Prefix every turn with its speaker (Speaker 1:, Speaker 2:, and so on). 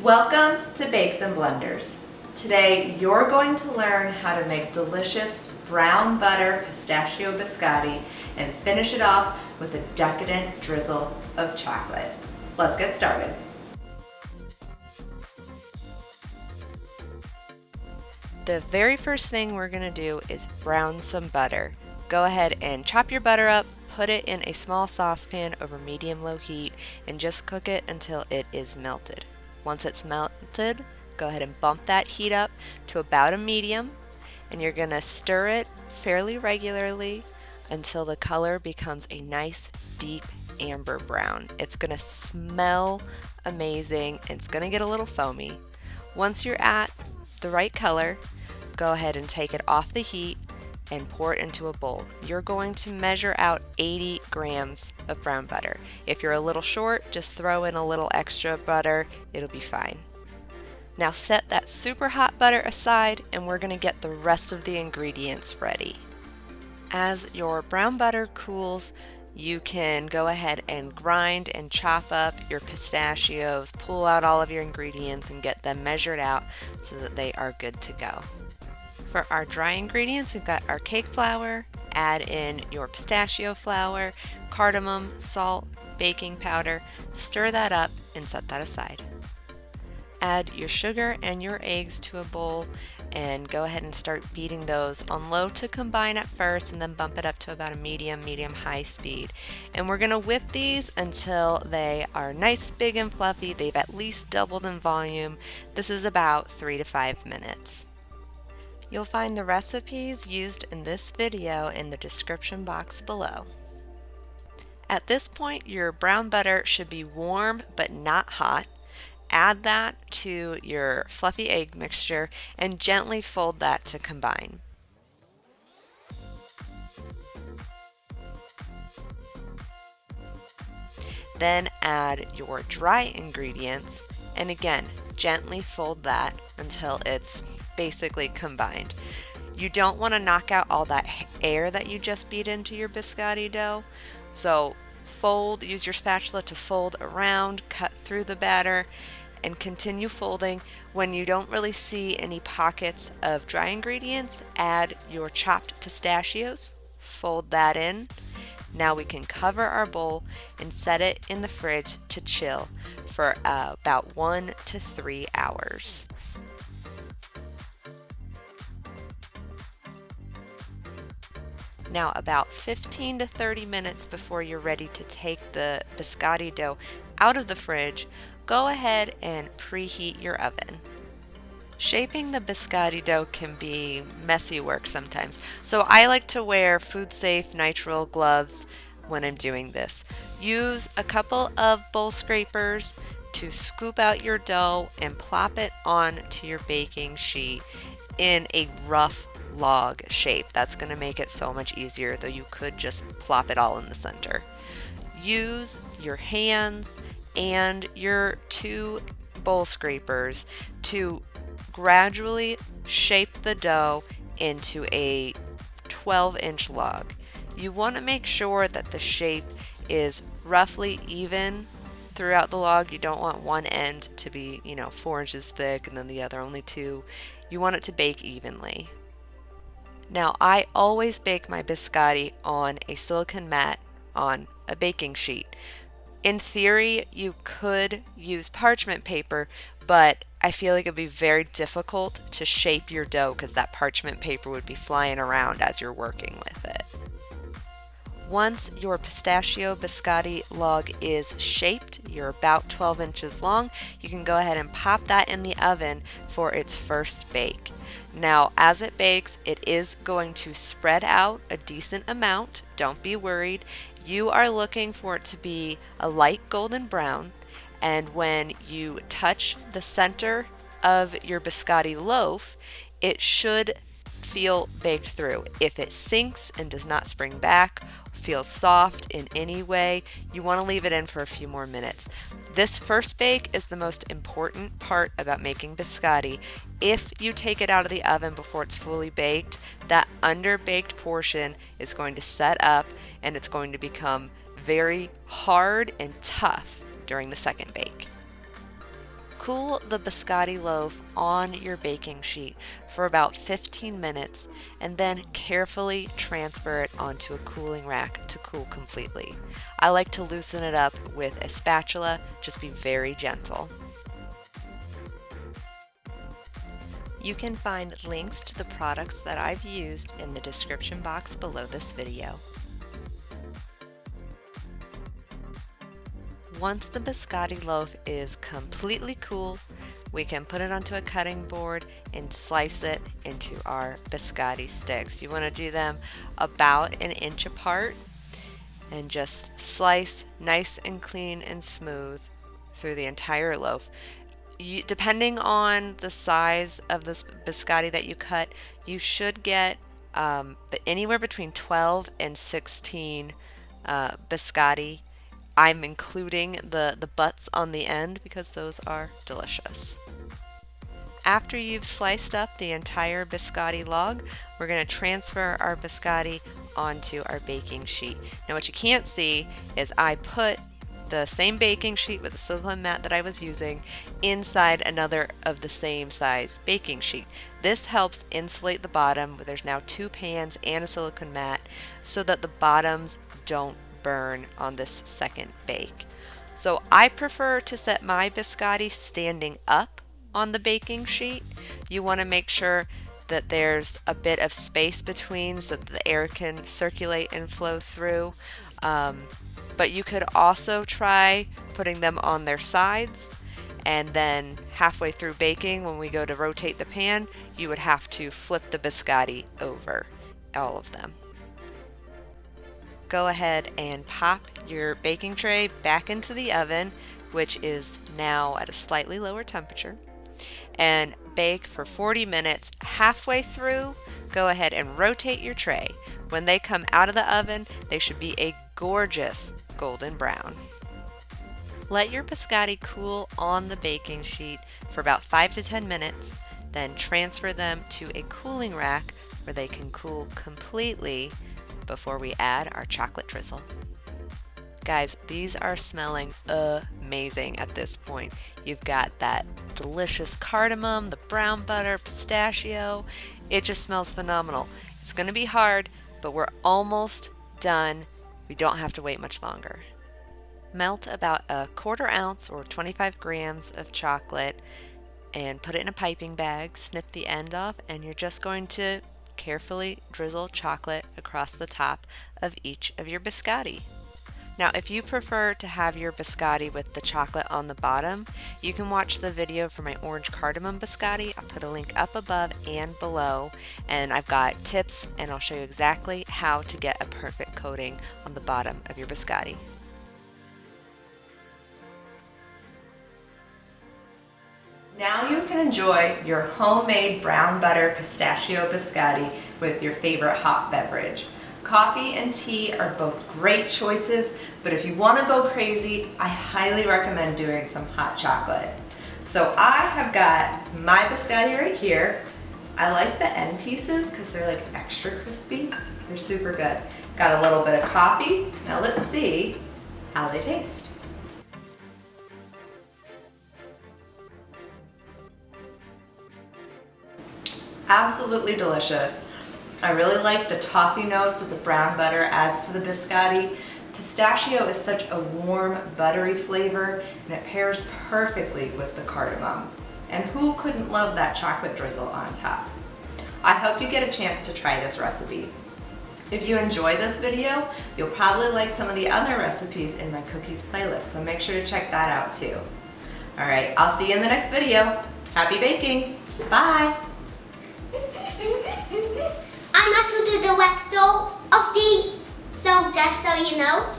Speaker 1: Welcome to Bakes and Blenders. Today you're going to learn how to make delicious brown butter pistachio biscotti and finish it off with a decadent drizzle of chocolate. Let's get started. The very first thing we're going to do is brown some butter. Go ahead and chop your butter up, put it in a small saucepan over medium-low heat, and just cook it until it is melted. Once it's melted, go ahead and bump that heat up to about a medium, and you're going to stir it fairly regularly until the color becomes a nice deep amber brown. It's going to smell amazing and it's going to get a little foamy. Once you're at the right color, go ahead and take it off the heat and pour it into a bowl. You're going to measure out 80 grams of brown butter. If you're a little short, just throw in a little extra butter, it'll be fine. Now set that super hot butter aside and we're going to get the rest of the ingredients ready. As your brown butter cools, you can go ahead and grind and chop up your pistachios, pull out all of your ingredients and get them measured out so that they are good to go. For our dry ingredients, we've got our cake flour, add in your pistachio flour, cardamom, salt, baking powder, stir that up and set that aside. Add your sugar and your eggs to a bowl and go ahead and start beating those on low to combine at first and then bump it up to about a medium-high speed. And we're going to whip these until they are nice, big and fluffy. They've at least doubled in volume. This is about 3 to 5 minutes. You'll find the recipes used in this video in the description box below. At this point, your brown butter should be warm but not hot. Add that to your fluffy egg mixture and gently fold that to combine. Then add your dry ingredients and again, gently fold that until it's basically combined. You don't want to knock out all that air that you just beat into your biscotti dough. So use your spatula to fold around, cut through the batter, and continue folding. When you don't really see any pockets of dry ingredients, add your chopped pistachios, fold that in. Now we can cover our bowl and set it in the fridge to chill for about 1 to 3 hours. Now about 15 to 30 minutes before you're ready to take the biscotti dough out of the fridge, go ahead and preheat your oven. Shaping the biscotti dough can be messy work sometimes, so I like to wear food-safe nitrile gloves when I'm doing this. Use a couple of bowl scrapers to scoop out your dough and plop it onto your baking sheet in a rough log shape. That's going to make it so much easier, though you could just plop it all in the center. Use your hands and your 2 bowl scrapers to gradually shape the dough into a 12-inch log. You want to make sure that the shape is roughly even throughout the log. You don't want one end to be, 4 inches thick and then the other only 2. You want it to bake evenly. Now, I always bake my biscotti on a silicone mat on a baking sheet. In theory, you could use parchment paper, but I feel like it would be very difficult to shape your dough because that parchment paper would be flying around as you're working with it. Once your pistachio biscotti log is shaped, you're about 12 inches long, you can go ahead and pop that in the oven for its first bake. Now, as it bakes, it is going to spread out a decent amount. Don't be worried. You are looking for it to be a light golden brown, and when you touch the center of your biscotti loaf, it should feel baked through. If it sinks and does not spring back, feels soft in any way, you want to leave it in for a few more minutes. This first bake is the most important part about making biscotti. If you take it out of the oven before it's fully baked, that underbaked portion is going to set up and it's going to become very hard and tough during the second bake. Cool the biscotti loaf on your baking sheet for about 15 minutes and then carefully transfer it onto a cooling rack to cool completely. I like to loosen it up with a spatula, just be very gentle. You can find links to the products that I've used in the description box below this video. Once the biscotti loaf is completely cool, we can put it onto a cutting board and slice it into our biscotti sticks. You want to do them about 1 inch apart and just slice nice and clean and smooth through the entire loaf. Depending on the size of this biscotti that you cut, you should get anywhere between 12 and 16 biscotti. I'm including the butts on the end because those are delicious. After you've sliced up the entire biscotti log, we're going to transfer our biscotti onto our baking sheet. Now what you can't see is I put the same baking sheet with the silicone mat that I was using inside another of the same size baking sheet. This helps insulate the bottom, where there's now 2 pans and a silicone mat, so that the bottoms don't burn on this second bake. So I prefer to set my biscotti standing up on the baking sheet. You want to make sure that there's a bit of space between so that the air can circulate and flow through. But you could also try putting them on their sides, and then halfway through baking, when we go to rotate the pan, you would have to flip the biscotti over, all of them. Go ahead and pop your baking tray back into the oven, which is now at a slightly lower temperature, and bake for 40 minutes. Halfway through, go ahead and rotate your tray. When they come out of the oven, they should be a gorgeous golden brown. Let your biscotti cool on the baking sheet for about 5 to 10 minutes, then transfer them to a cooling rack where they can cool completely before we add our chocolate drizzle. Guys, these are smelling amazing at this point. You've got that delicious cardamom, the brown butter, pistachio. It just smells phenomenal. It's going to be hard, but we're almost done. We don't have to wait much longer. Melt about 1/4 ounce or 25 grams of chocolate and put it in a piping bag. Snip the end off, and you're just going to carefully drizzle chocolate across the top of each of your biscotti. Now, if you prefer to have your biscotti with the chocolate on the bottom, you can watch the video for my orange cardamom biscotti. I'll put a link up above and below, and I've got tips, and I'll show you exactly how to get a perfect coating on the bottom of your biscotti. Now you can enjoy your homemade brown butter pistachio biscotti with your favorite hot beverage. Coffee and tea are both great choices, but if you want to go crazy, I highly recommend doing some hot chocolate. So I have got my biscotti right here. I like the end pieces because they're like extra crispy. They're super good. Got a little bit of coffee. Now let's see how they taste. Absolutely delicious. I really like the toffee notes that the brown butter adds to the biscotti. Pistachio is such a warm, buttery flavor, and it pairs perfectly with the cardamom. And who couldn't love that chocolate drizzle on top? I hope you get a chance to try this recipe. If you enjoyed this video, you'll probably like some of the other recipes in my cookies playlist, so make sure to check that out too. All right, I'll see you in the next video. Happy baking. Bye.
Speaker 2: I'm also the director of these, so just so you know.